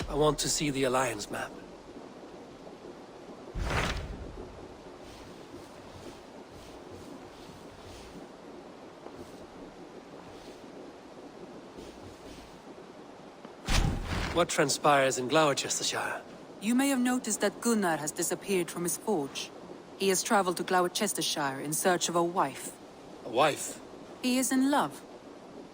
I want to see the Alliance map. What transpires in Gloucestershire? You may have noticed that Gunnar has disappeared from his forge. He has traveled to Gloucestershire in search of a wife. A wife? He is in love.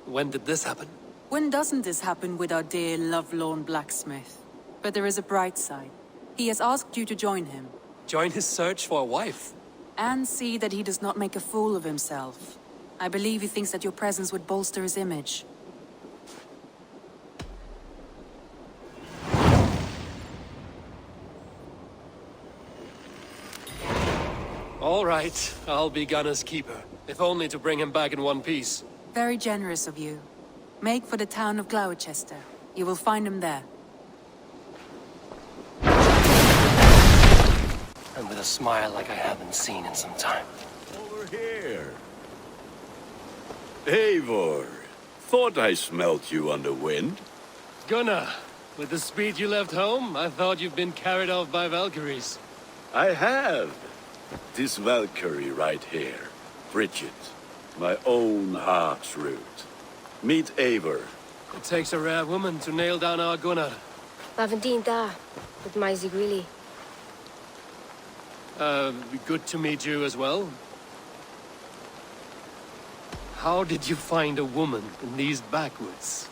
When did this happen? When doesn't this happen with our dear lovelorn blacksmith? But there is a bright side. He has asked you to join him. Join his search for a wife? And see that he does not make a fool of himself. I believe he thinks that your presence would bolster his image. All right, I'll be Gunnar's keeper, if only to bring him back in one piece. Very generous of you. Make for the town of Gloucester. You will find him there. And with a smile like I haven't seen in some time. Over here. Eivor, thought I smelt you on the wind. Gunnar, with the speed you left home, I thought you've been carried off by Valkyries. I have. This Valkyrie right here, Bridget, my own heart's root. Meet Eivor. It takes a rare woman to nail down our Gunnar. Lavendine da, with Maisy Greeley. Good to meet you as well. How did you find a woman in these backwoods?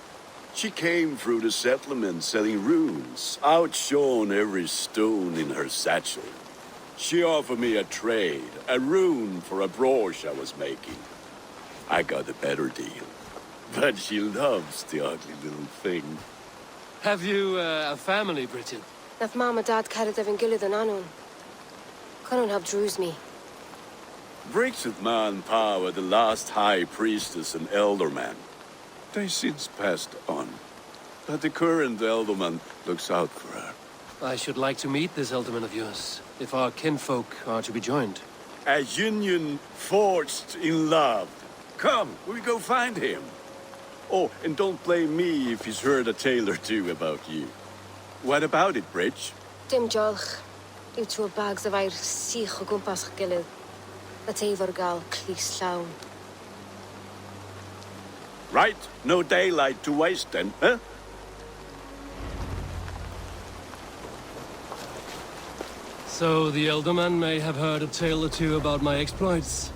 She came through the settlement selling runes, outshone every stone in her satchel. She offered me a trade, a rune for a brooch I was making. I got a better deal. But she loves the ugly little thing. Have you a family, Bridget? Naf mama dad carried evan gilid an anun. Cannon have drews me. Bridget Ma and Pa were the last high priestess and elderman. They since passed on. But the current elderman looks out for her. I should like to meet this elderman of yours, if our kinfolk are to be joined. A union forged in love. Come, we'll go find him. Oh, and don't blame me if he's heard a tale or two about you. What about it, Bridge? Dim jolch. You two bags of air sich o gwmpas gilid. That Eivor gal clis llawn. Right, no daylight to waste then, huh? So the elderman may have heard a tale or two about my exploits.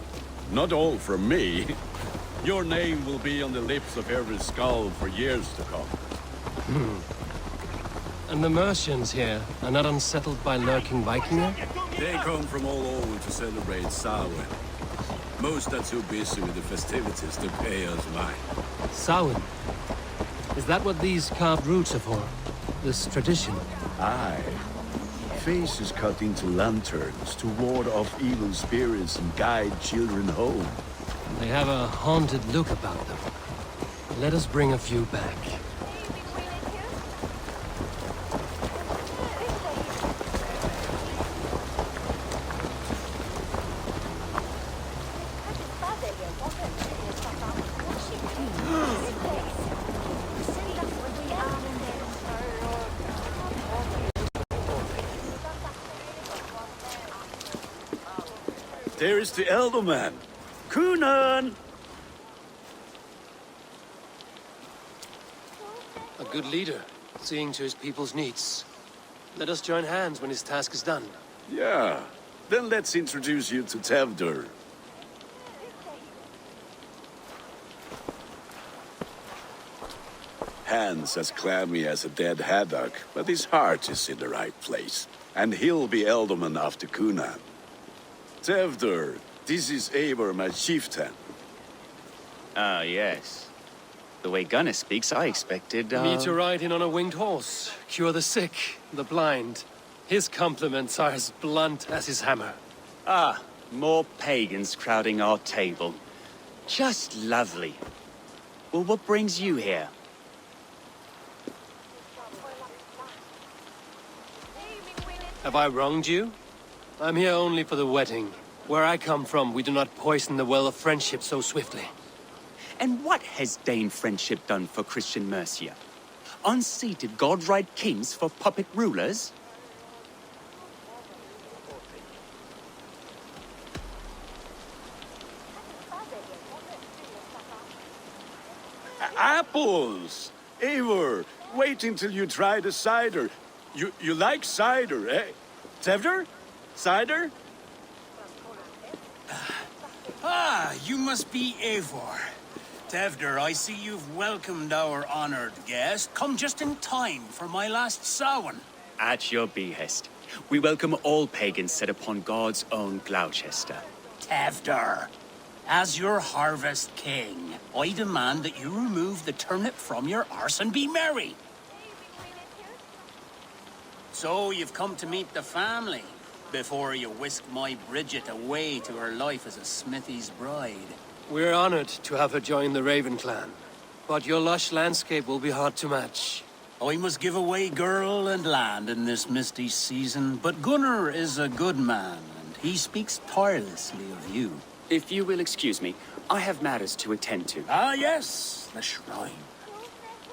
Not all from me. Your name will be on the lips of every skull for years to come. And the Mercians here are not unsettled by lurking Vikinger? They come from all over to celebrate Samhain. Most are too busy with the festivities to pay us mind. Samhain? Is that what these carved roots are for? This tradition? Aye. Faces cut into lanterns to ward off evil spirits and guide children home. They have a haunted look about them. Let us bring a few back. There is the elderman. Kunan! A good leader, seeing to his people's needs. Let us join hands when his task is done. Yeah. Then let's introduce you to Tevdur. Hands as clammy as a dead haddock, but his heart is in the right place. And he'll be elderman after Kunan. Tevdur, this is Eivor, my chieftain. Ah, yes. The way Gunnar speaks, I expected, Me to ride in on a winged horse, cure the sick, the blind. His compliments are as blunt as his hammer. Ah, more pagans crowding our table. Just lovely. Well, what brings you here? Have I wronged you? I'm here only for the wedding. Where I come from, we do not poison the well of friendship so swiftly. And what has Dane friendship done for Christian Mercia? Unseated god-right kings for puppet rulers? Apples! Eivor, wait until you try the cider. You like cider, eh? Tevder? Cider? Ah, you must be Eivor. Tevder, I see you've welcomed our honored guest. Come just in time for my last Samhain. At your behest. We welcome all pagans set upon God's own Gloucester. Tevder, as your harvest king, I demand that you remove the turnip from your arse and be merry. So you've come to meet the family before you whisk my Bridget away to her life as a smithy's bride. We're honored to have her join the Raven clan, but your lush landscape will be hard to match. I must give away girl and land in this misty season, but Gunnar is a good man, and he speaks tirelessly of you. If you will excuse me, I have matters to attend to. Ah, yes, the shrine.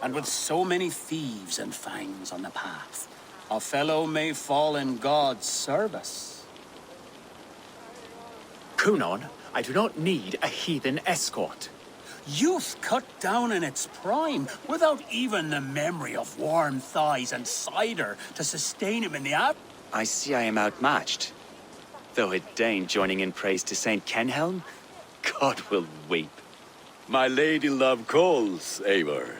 And with so many thieves and fangs on the path, a fellow may fall in God's service. Kunon, I do not need a heathen escort. Youth cut down in its prime, without even the memory of warm thighs and cider to sustain him in the I see I am outmatched. Though a Dane joining in praise to Saint Kenhelm, God will weep. My lady love calls, Eivor.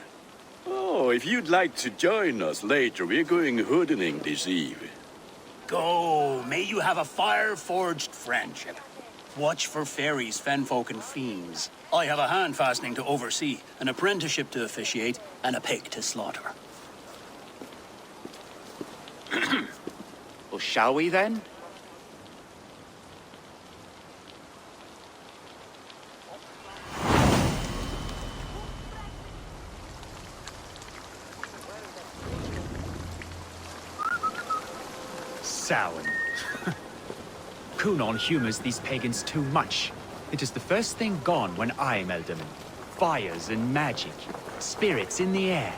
Oh, if you'd like to join us later, we're going hoodening this eve. Go, may you have a fire-forged friendship. Watch for fairies, fenfolk, and fiends. I have a hand fastening to oversee, an apprenticeship to officiate, and a pig to slaughter. Well, shall we then? Samhain. Kunon humors these pagans too much. It is the first thing gone when I am Elderman. Fires and magic, spirits in the air.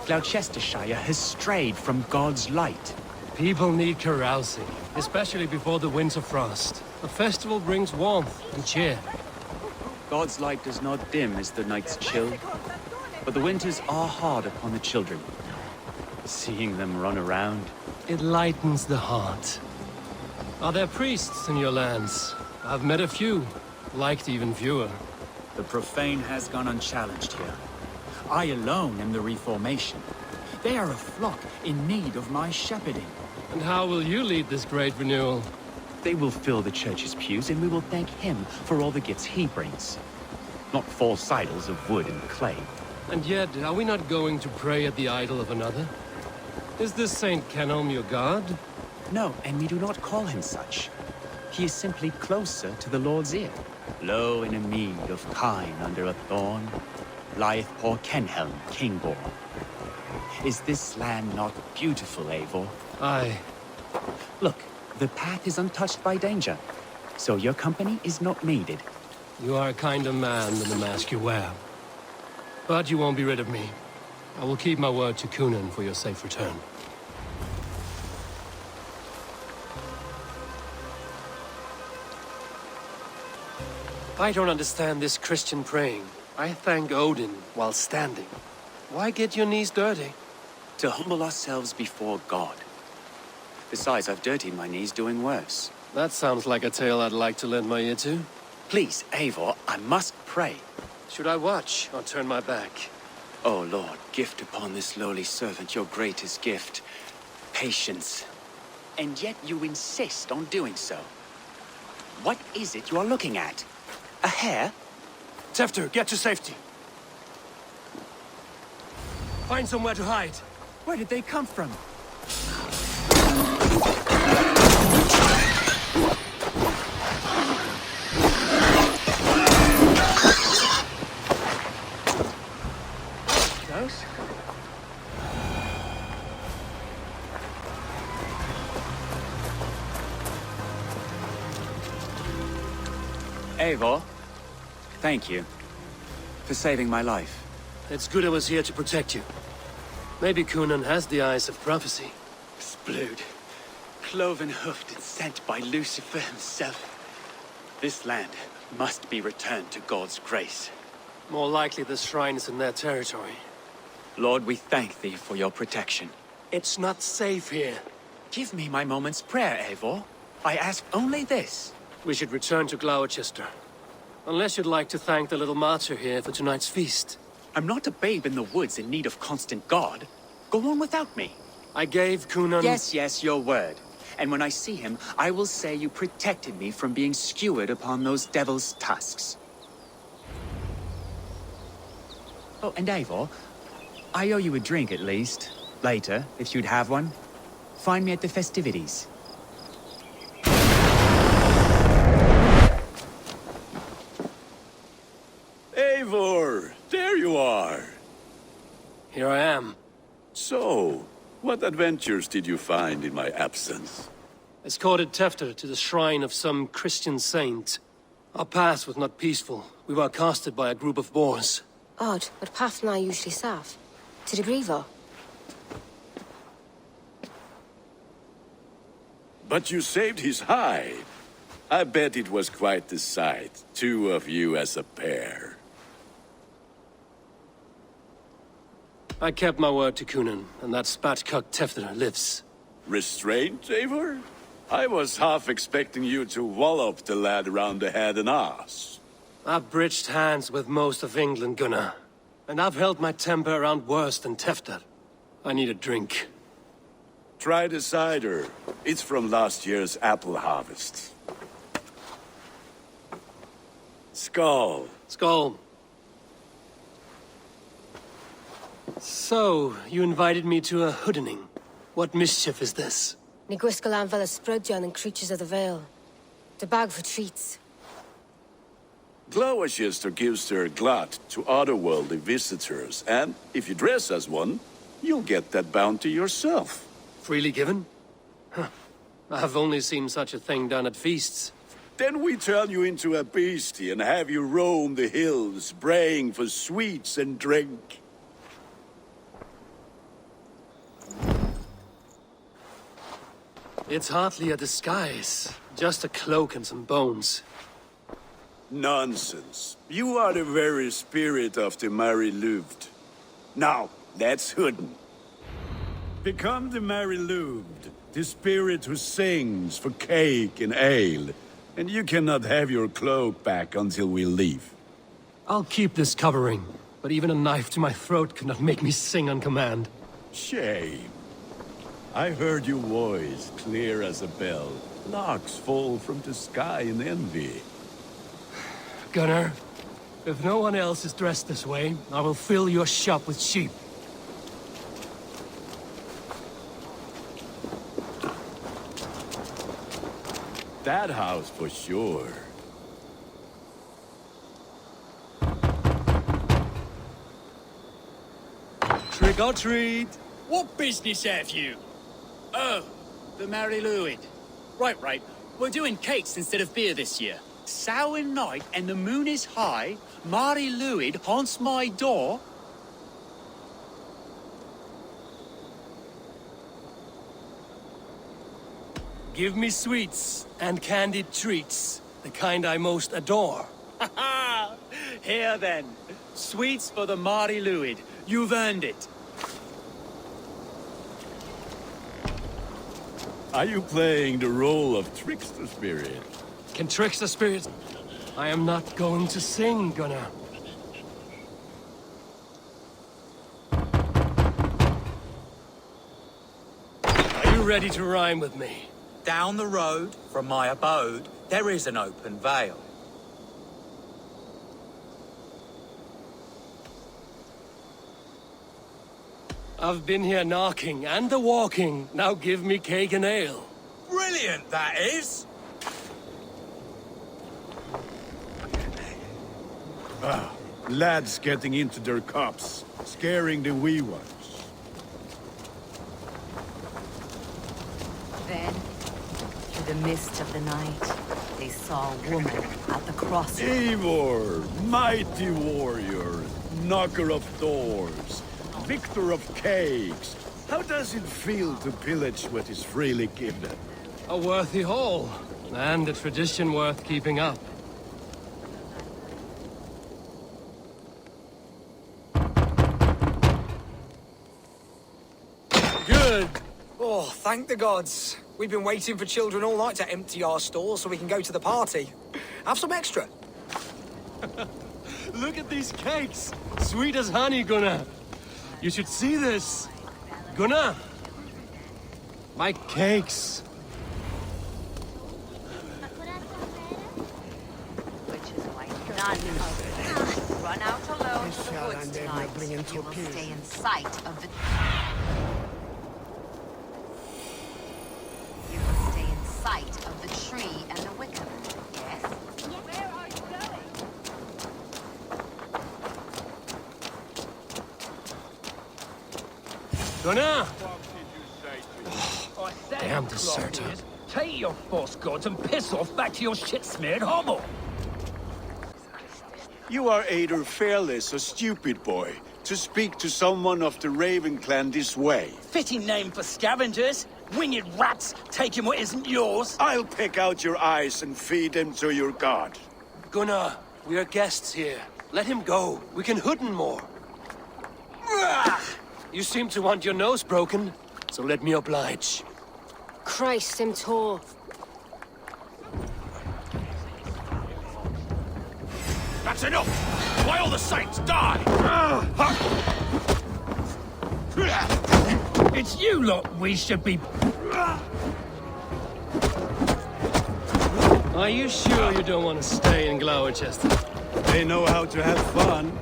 Gloucestershire has strayed from God's light. People need carousing, especially before the winter frost. A festival brings warmth and cheer. God's light does not dim as the nights chill, but the winters are hard upon the children. Seeing them run around, It lightens the heart. Are there priests in your lands? I've met a few, liked even fewer. The profane has gone unchallenged here. I alone am the Reformation. They are a flock in need of my shepherding. And how will you lead this great renewal? They will fill the church's pews, and we will thank him for all the gifts he brings. Not false idols of wood and clay. And yet, are we not going to pray at the idol of another? Is this Saint Kenelm your god? No, and we do not call him such. He is simply closer to the Lord's ear. Low in a mead of kine under a thorn, lieth poor Kenhelm, Kingborn. Is this land not beautiful, Eivor? Aye. Look, the path is untouched by danger, so your company is not needed. You are a kinder man than the mask you wear. But you won't be rid of me. I will keep my word to Kunan for your safe return. I don't understand this Christian praying. I thank Odin while standing. Why get your knees dirty? to humble ourselves before God. Besides, I've dirtied my knees doing worse. That sounds like a tale I'd like to lend my ear to. Please, Eivor, I must pray. Should I watch or turn my back? Oh Lord, gift upon this lowly servant your greatest gift, patience. And yet you insist on doing so. What is it you are looking at? A hare? Tefter, get to safety. Find somewhere to hide. Where did they come from? Those? Eivor, thank you for saving my life. It's good I was here to protect you. Maybe Cunan has the eyes of prophecy. Splood. Cloven-hoofed and sent by Lucifer himself. This land must be returned to God's grace. More likely the shrine is in their territory. Lord, we thank thee for your protection. It's not safe here. Give me my moment's prayer, Eivor. I ask only this. We should return to Gloucester. Unless you'd like to thank the little martyr here for tonight's feast. I'm not a babe in the woods in need of constant guard. Go on without me. I gave Cunan... Yes, your word. And when I see him, I will say you protected me from being skewered upon those devil's tusks. Oh, and Eivor, I owe you a drink at least. Later, if you'd have one. Find me at the festivities. Eivor, there you are. Here I am. So, what adventures did you find in my absence? Escorted Tefter to the shrine of some Christian saint. Our path was not peaceful. We were accosted by a group of boars. Odd, but path na usually safe. To the Grievo. But you saved his hide. I bet it was quite the sight, two of you as a pair. I kept my word to Cunan, and that spatcock Tefter lives. Restraint, Eivor? I was half expecting you to wallop the lad around the head and ass. I've bridged hands with most of England, Gunnar. And I've held my temper around worse than Tefter. I need a drink. Try the cider. It's from last year's apple harvest. Skull. Skull. So, you invited me to a hoodening. What mischief is this? Ni gwisgalan fel ysbrydion and creatures of the Vale. The bag for treats. Gloucester gives their glut to otherworldly visitors, and if you dress as one, you'll get that bounty yourself. Freely given? Huh. I've only seen such a thing done at feasts. Then we turn you into a beastie and have you roam the hills, braying for sweets and drink. It's hardly a disguise. Just a cloak and some bones. Nonsense. You are the very spirit of the Mary Louved. Now, let's hooden. Become the Mary Louved, the spirit who sings for cake and ale. And you cannot have your cloak back until we leave. I'll keep this covering, but even a knife to my throat could not make me sing on command. Shame. I heard your voice clear as a bell. Larks fall from the sky in envy. Gunnar, if no one else is dressed this way, I will fill your shop with sheep. That house for sure. Trick or treat! What business have you? Oh, the Mary Lwyd. Right. We're doing cakes instead of beer this year. Samhain night and the moon is high. Mary Lwyd haunts my door. Give me sweets and candied treats, the kind I most adore. Ha ha! Here then. Sweets for the Mary Lwyd. You've earned it. Are you playing the role of trickster spirit? Can trickster spirit? I am not going to sing, Gunnar. Are you ready to rhyme with me? Down the road from my abode, there is an open vale. I've been here knocking and the walking. Now give me cake and ale. Brilliant, that is! Lads getting into their cups, scaring the wee ones. Then, through the mist of the night, they saw a woman at the crossroads. Eivor, mighty warrior, knocker of doors. victor of cakes. How does it feel to pillage what is freely given? A worthy haul, and a tradition worth keeping up. Good. Oh, thank the gods. We've been waiting for children all night to empty our stores so we can go to the party. Have some extra. Look at these cakes! Sweet as honey, Gunnar. You should see this. Gunnar! My cakes. Which is why none of you run out alone to the woods tonight. You will stay in sight of the... You will stay in sight of the tree and the wicker. Yes? Where are you going? Gunnar! I said, Damn deserter. take your false gods and piss off back to your shit-smeared hovel. You are either fearless or stupid, boy, to speak to someone of the Raven clan this way. Fitting name for scavengers. Winged rats taking what isn't yours. I'll pick out your eyes and feed them to your god. Gunnar, we are guests here. Let him go. We can hooden more. You seem to want your nose broken, so let me oblige. Christ, him tall. That's enough! Why all the saints die? It's you lot we should be... Are you sure you don't want to stay in Gloucester? They know how to have fun.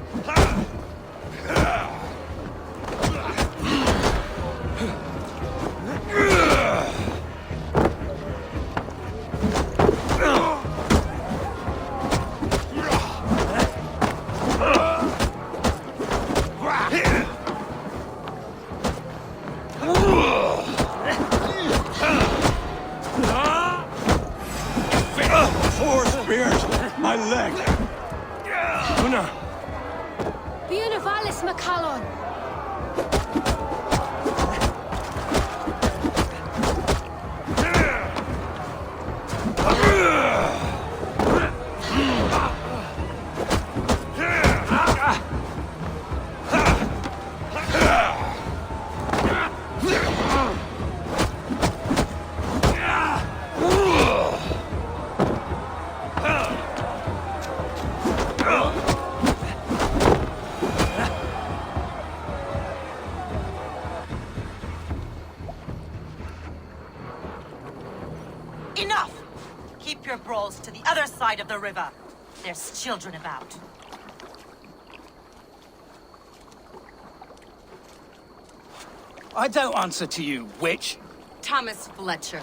Four spears! My leg! Gunnar! Buenavallis Macallon. Enough! Keep your brawls to the other side of the river. There's children about. I don't answer to you, witch. Thomas Fletcher,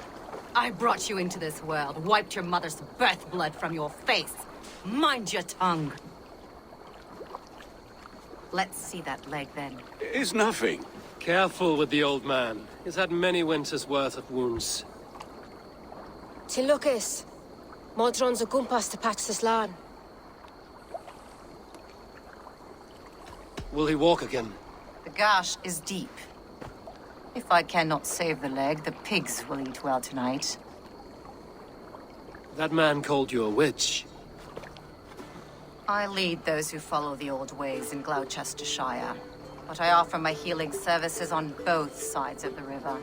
I brought you into this world, wiped your mother's birth blood from your face. Mind your tongue. Let's see that leg, then. It's nothing. Careful with the old man. He's had many winters' worth of wounds. Till Lucas. Modron's a gumpas to patch this land. Will he walk again? The gash is deep. If I cannot save the leg, the pigs will eat well tonight. That man called you a witch. I lead those who follow the old ways in Gloucestershire, but I offer my healing services on both sides of the river.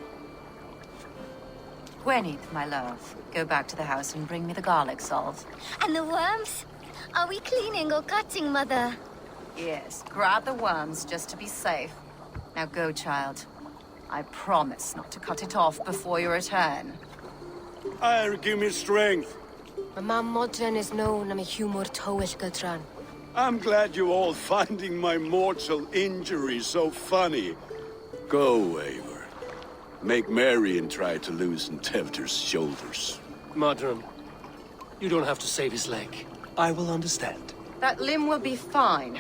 Gweneth, my love, go back to the house and bring me the garlic salve. And the worms? Are we cleaning or cutting, Mother? Yes, grab the worms just to be safe. Now go, child. I promise not to cut it off before you return. Give me strength. My mam Modron is known am a humor towish Gudran. I'm glad you all finding my mortal injury so funny. Go, Eivor. Make merry and try to loosen Tevder's shoulders. Modron, you don't have to save his leg. I will understand. That limb will be fine,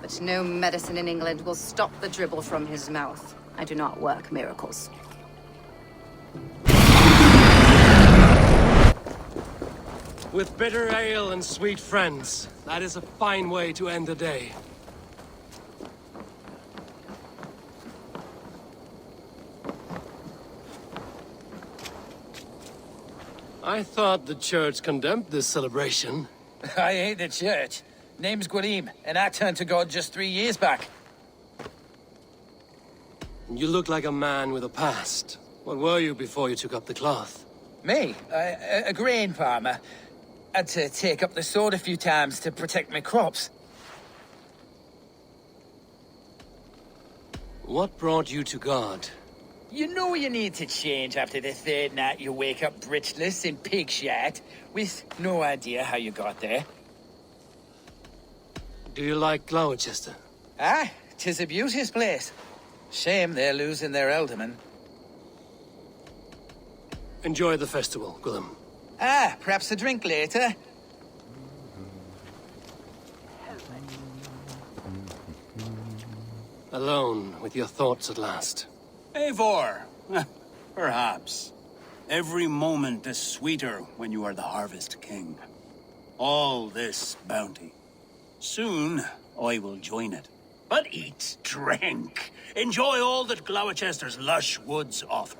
but no medicine in England will stop the dribble from his mouth. I do not work miracles. With bitter ale and sweet friends, that is a fine way to end the day. I thought the church condemned this celebration. I hate the church. Name's Gwalim, and I turned to God just 3 years back. You look like a man with a past. What were you before you took up the cloth? Me? A grain farmer. Had to take up the sword a few times to protect my crops. What brought you to God? You know you need to change after the third night you wake up britchless in pig shit, with no idea how you got there. Do you like Gloucester? Ah, 'tis a beauteous place. Shame they're losing their alderman. Enjoy the festival, Gwilym. Ah, perhaps a drink later. Alone with your thoughts at last. Eivor, perhaps. Every moment is sweeter when you are the Harvest King. All this bounty. Soon, I will join it. But eat, drink, enjoy all that Gloucester's lush woods offer.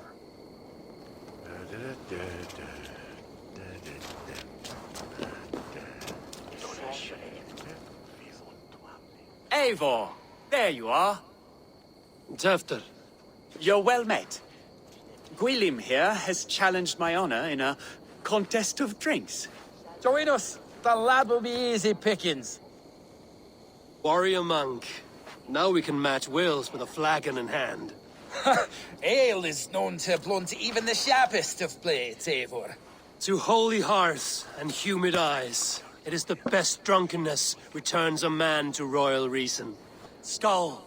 Eivor, there you are. Tefter. You're well met. Gwilym here has challenged my honor in a contest of drinks. Join us. The lad will be easy pickings. Warrior monk. Now we can match wills with a flagon in hand. Ale is known to blunt even the sharpest of blades, Eivor. To holy hearths and humid eyes, it is the best drunkenness returns a man to royal reason. Skull.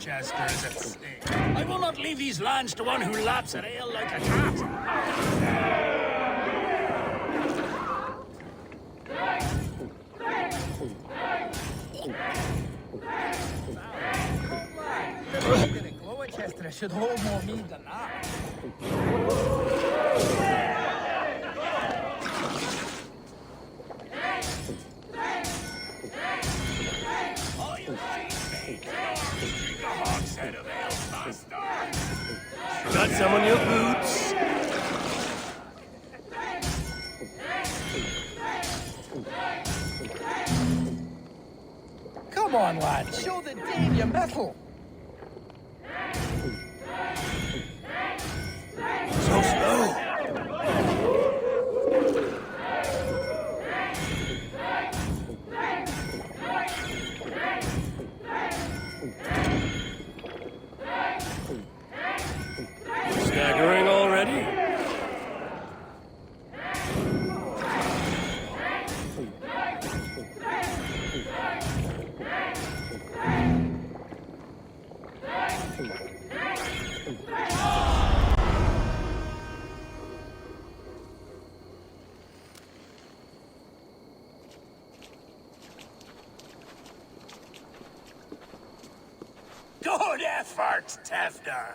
Gloucester is at stake. I will not leave these lands to one who laps at ale like a cat. Gloucester should hold more mead than that. Got some on your boots? Come on, lad. Show the Dane your mettle. So slow. Staggering already? Good effort, Tefter.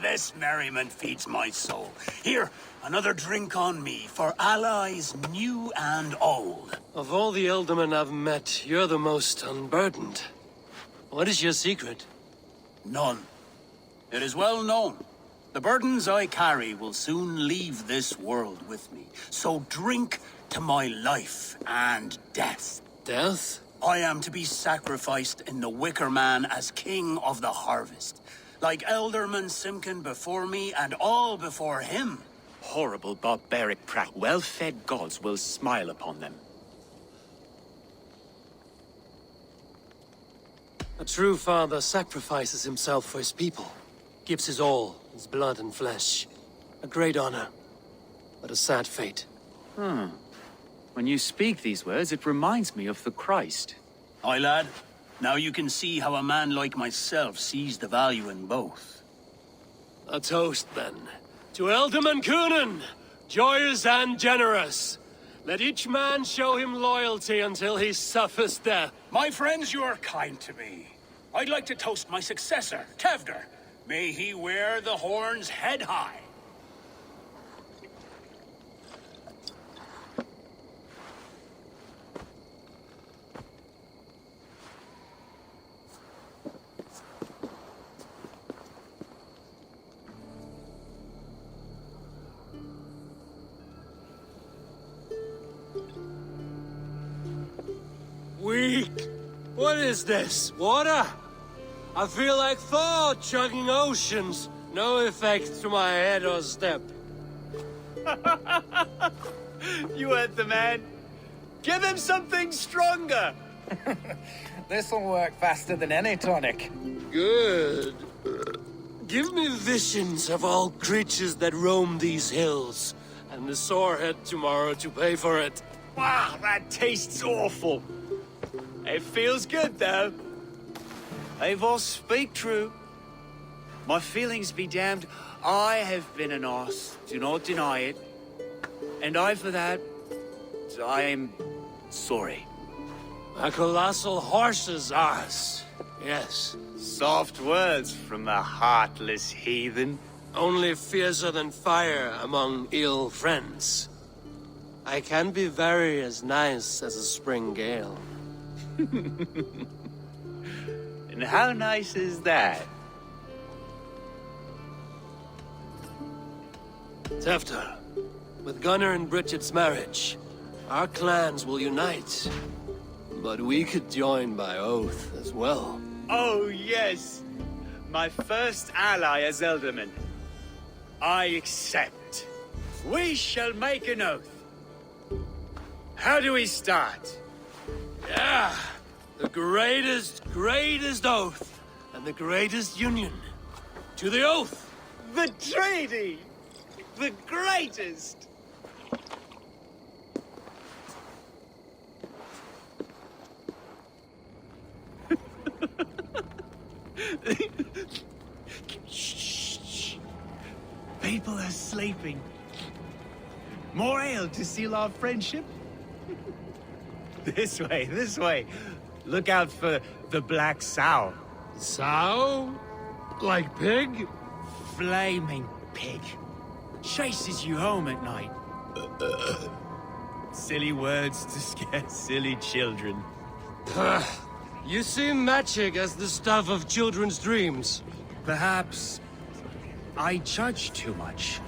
This merriment feeds my soul. Here, another drink on me for allies new and old. Of all the ealdormen I've met, you're the most unburdened. What is your secret? None. It is well known. The burdens I carry will soon leave this world with me. So drink to my life and death. Death? I am to be sacrificed in the Wicker Man as king of the harvest. Like Elderman Simkin before me and all before him. Horrible barbaric prat. Well-fed gods will smile upon them. A true father sacrifices himself for his people. Gives his all, his blood and flesh. A great honor, but a sad fate. When you speak these words, it reminds me of the Christ. Aye, lad. Now you can see how a man like myself sees the value in both. A toast, then. To Ealdorman Coonan, joyous and generous. Let each man show him loyalty until he suffers death. My friends, you are kind to me. I'd like to toast my successor, Tefder. May he wear the horns head high. Weak! What is this? Water? I feel like Thor chugging oceans. No effect to my head or step. You heard the man. Give him something stronger. This'll work faster than any tonic. Good. Give me visions of all creatures that roam these hills, and the sore head tomorrow to pay for it. Wow, that tastes awful. It feels good, though. Eivor, speak true. My feelings be damned. I have been an arse. Do not deny it. And I, for that, I am sorry. A colossal horse's arse. Yes. Soft words from a heartless heathen. Only fiercer than fire among ill friends. I can be very as nice as a spring gale. And how nice is that? Tefter, with Gunnar and Bridget's marriage, our clans will unite. But we could join by oath as well. Oh, yes. My first ally as Elderman. I accept. We shall make an oath. How do we start? Yeah, the greatest oath, and the greatest union. To the oath! The treaty! The greatest! Shh. People are sleeping. More ale to seal our friendship? This way. Look out for the black sow. Sow? Like pig? Flaming pig. Chases you home at night. Silly words to scare silly children. You see magic as the stuff of children's dreams. Perhaps I judge too much.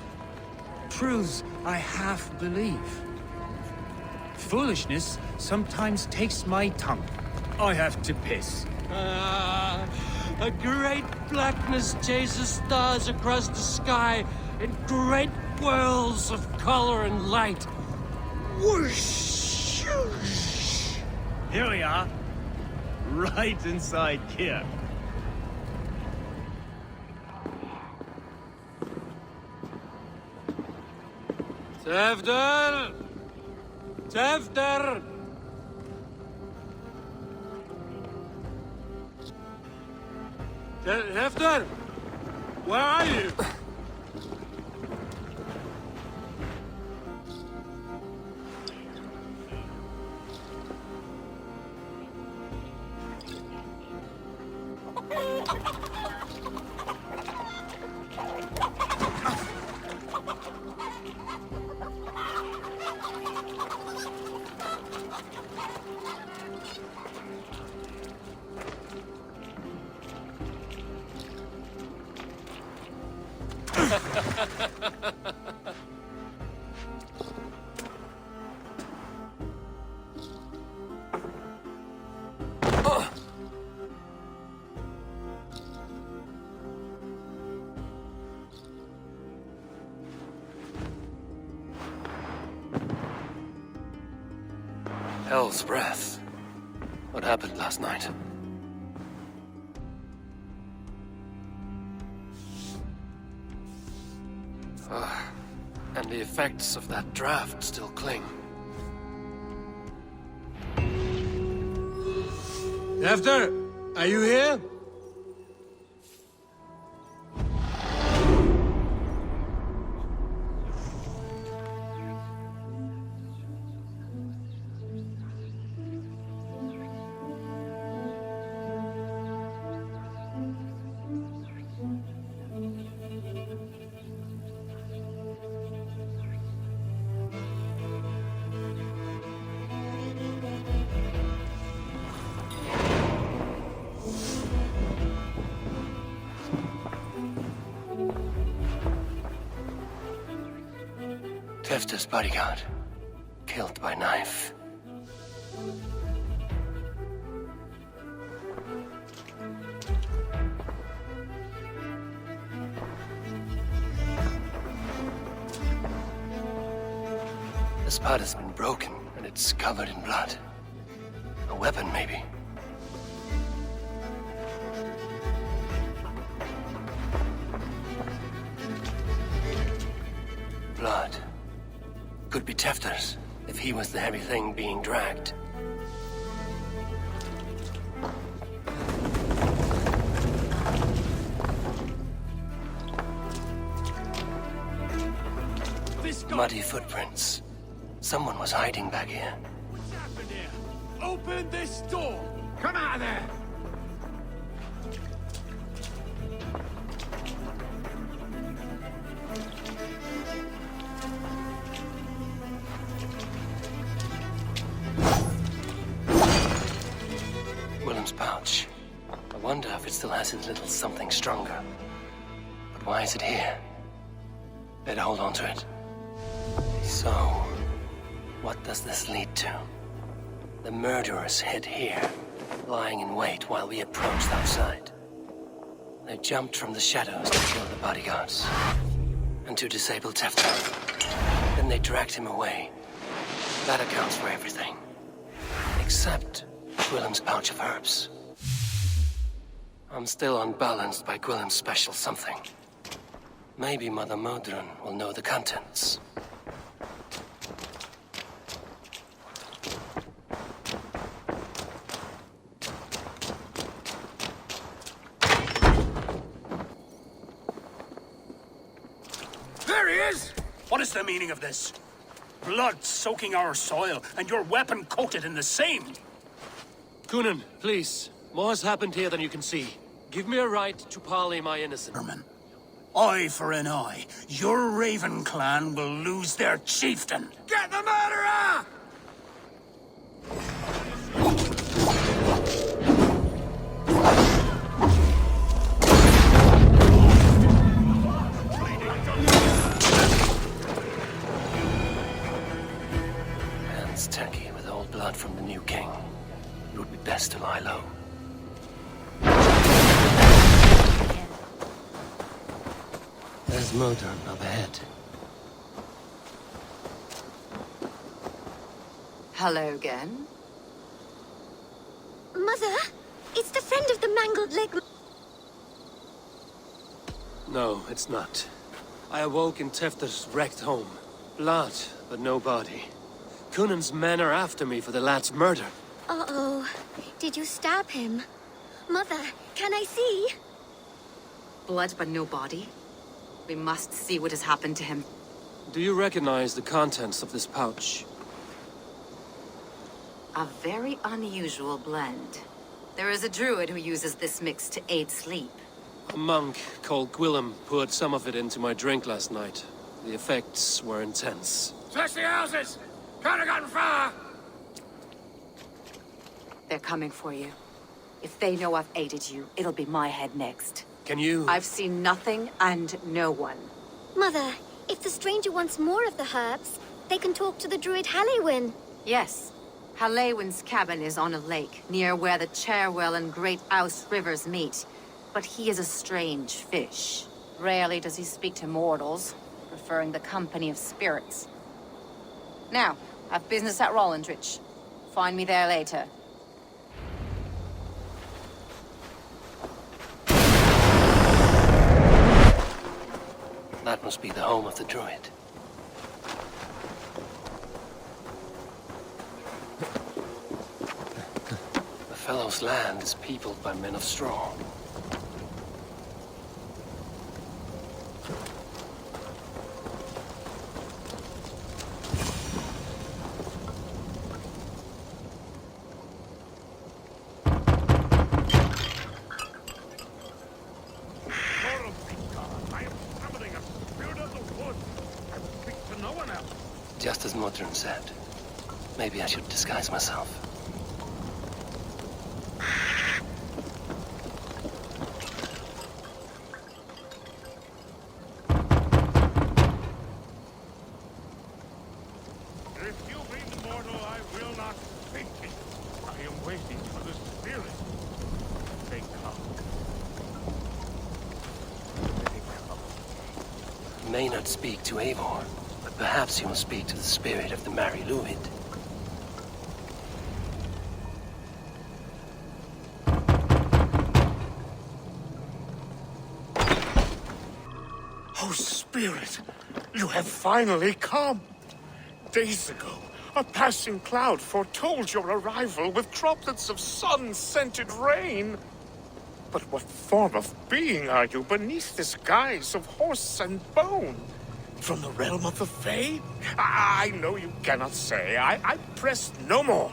Truths I half believe. Foolishness sometimes takes my tongue. I have to piss. A great blackness chases stars across the sky in great whirls of color and light. Whoosh! Here we are. Right inside here. Tefter! Tefter! Tefter! Where are you? Hell's breath. What happened last night? And the effects of that draft still cling. Tefter, are you here? Tefta's bodyguard. Killed by knife. The spot has been broken, and it's covered in blood. A weapon, maybe. Blood. Could be Tefta's, if he was the heavy thing being dragged. Muddy footprints. Someone was hiding back here. What's happened here? Open this door! Come out of there! Willem's pouch. I wonder if it still has his little something stronger. But why is it here? Better hold on to it. So, what does this lead to? The murderers hid here, lying in wait while we approached outside. They jumped from the shadows to kill the bodyguards, and to disable Tefta. Then they dragged him away. That accounts for everything. Except Gwillem's pouch of herbs. I'm still unbalanced by Gwillem's special something. Maybe Mother Modron will know the contents. There he is! What is the meaning of this? Blood soaking our soil, and your weapon coated in the same! Coonan, please. More has happened here than you can see. Give me a right to parley my innocent. Eye for an eye. Your Raven clan will lose their chieftain. Get the murderer! Hands tacky with old blood from the new king. It would be best to lie low. There's Modron up ahead. Hello again. Mother, it's the friend of the mangled leg. No, it's not. I awoke in Tefta's wrecked home. Blood, but no body. Coonan's men are after me for the lad's murder. Uh-oh. Did you stab him? Mother, can I see? Blood but no body? We must see what has happened to him. Do you recognize the contents of this pouch? A very unusual blend. There is a druid who uses this mix to aid sleep. A monk called Gwillem poured some of it into my drink last night. The effects were intense. Search the houses! Can't have gotten far! They're coming for you. If they know I've aided you, it'll be my head next. Can you... I've seen nothing and no one. Mother, if the stranger wants more of the herbs, they can talk to the druid Halewyn. Yes. Halewyn's cabin is on a lake, near where the Cherwell and Great Ouse rivers meet. But he is a strange fish. Rarely does he speak to mortals, preferring the company of spirits. Now, I've business at Rolandrich. Find me there later. That must be the home of the druid. The fellow's land is peopled by men of straw. Just as Modron said. Maybe I should disguise myself. not speak to Eivor, but perhaps he will speak to the spirit of the Mari Luid. Oh, Spirit, you have finally come. Days ago, a passing cloud foretold your arrival with droplets of sun-scented rain. But what form of being are you beneath this guise of horse and bone? From the realm of the Fae? I know you cannot say. I press no more.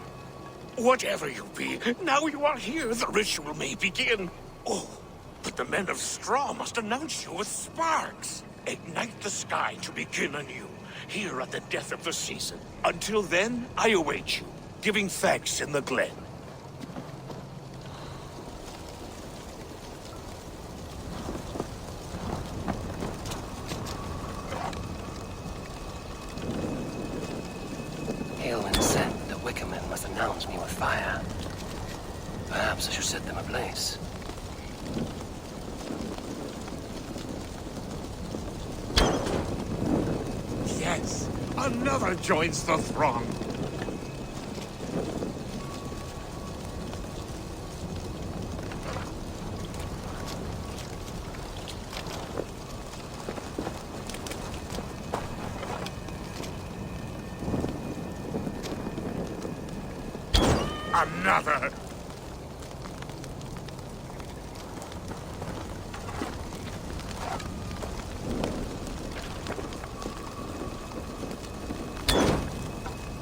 Whatever you be, now you are here, the ritual may begin. Oh, but the men of Straw must announce you with sparks. Ignite the sky to begin anew, here at the death of the season. Until then, I await you, giving thanks in the glen. Aelwyn said the Wickermen must announce me with fire. Perhaps I should set them ablaze. Yes, another joins the throng. Another!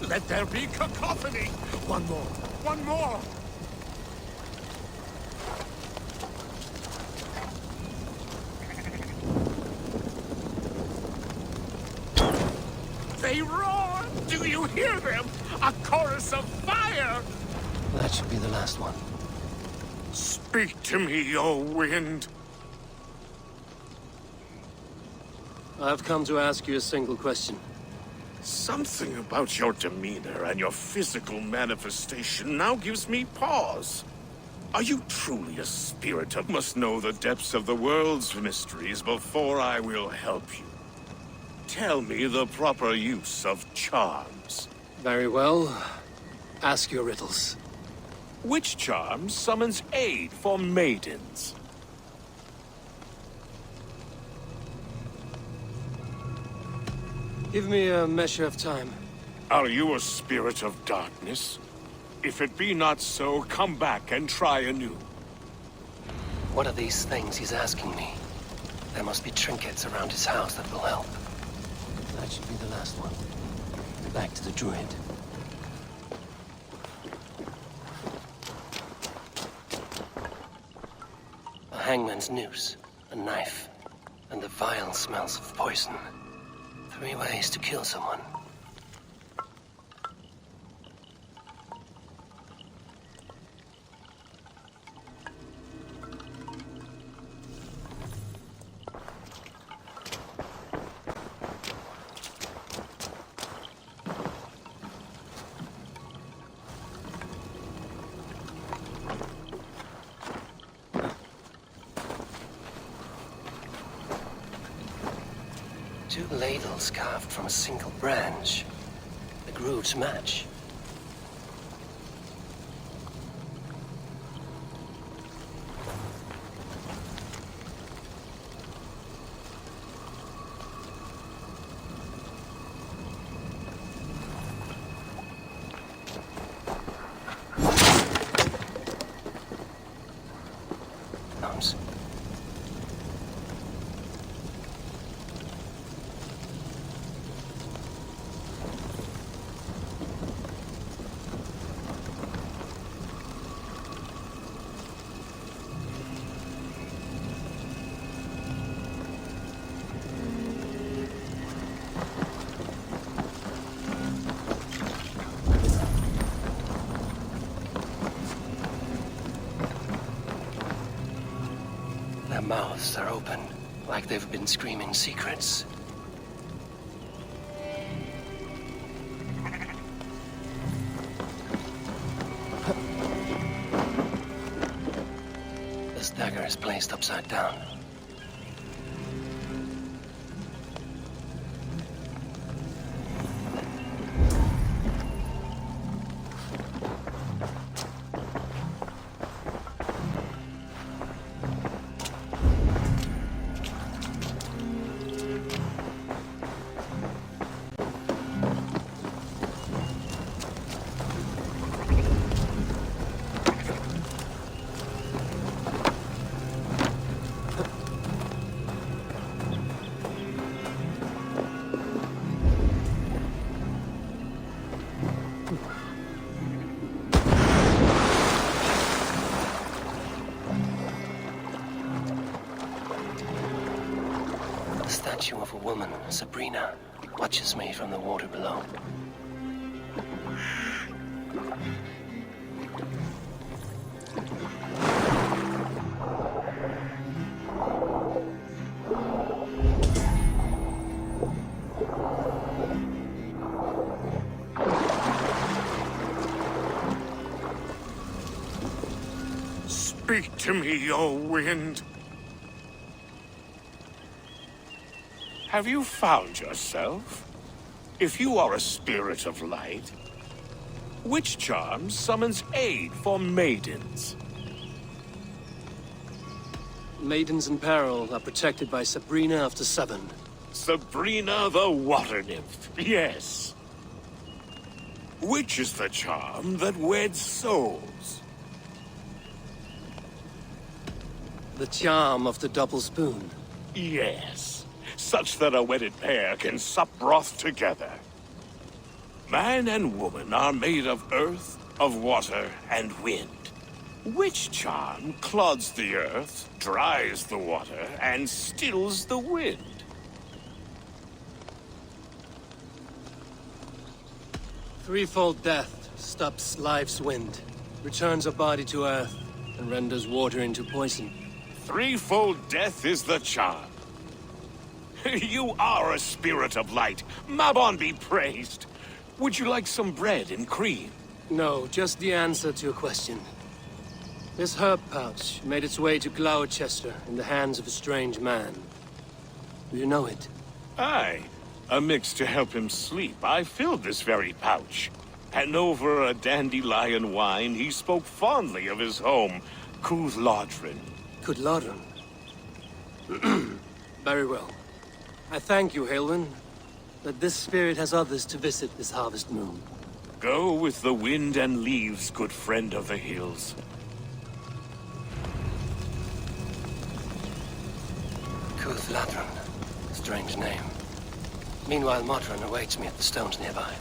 Let there be cacophony! One more! One more! They roar! Do you hear them? A chorus of fire! That should be the last one. Speak to me, O wind! I've come to ask you a single question. Something about your demeanor and your physical manifestation now gives me pause. Are you truly a spirit who must know the depths of the world's mysteries before I will help you? Tell me the proper use of charms. Very well. Ask your riddles. Which charm summons aid for maidens? Give me a measure of time. Are you a spirit of darkness? If it be not so, come back and try anew. What are these things he's asking me? There must be trinkets around his house that will help. That should be the last one. Back to the druid. A hangman's noose, a knife, and the vile smells of poison. 3 ways to kill someone. Two ladles carved from a single branch. The grooves match. Sounds. Their mouths are open, like they've been screaming secrets. This dagger is placed upside down. statue of a woman, Sabrina, watches me from the water below. Speak to me, O wind. Have you found yourself? If you are a spirit of light, which charm summons aid for maidens? Maidens in peril are protected by Sabrina of the Seven. Sabrina the water nymph, yes. Which is the charm that weds souls? The charm of the double spoon. Yes, such that a wedded pair can sup broth together. Man and woman are made of earth, of water, and wind. Which charm clods the earth, dries the water, and stills the wind? Threefold death stops life's wind, returns a body to earth, and renders water into poison. Threefold death is the charm. You are a spirit of light. Mabon be praised. Would you like some bread and cream? No, just the answer to your question. This herb pouch made its way to Gloucester in the hands of a strange man. Do you know it? Aye. A mix to help him sleep. I filled this very pouch. And over a dandelion wine, he spoke fondly of his home, Cooth-Lodrin. Cooth-Lodrin? Very well. I thank you, Halwyn, that this spirit has others to visit this harvest moon. Go with the wind and leaves, good friend of the hills. Cooth-Lodrin. Strange name. Meanwhile, Modron awaits me at the stones nearby.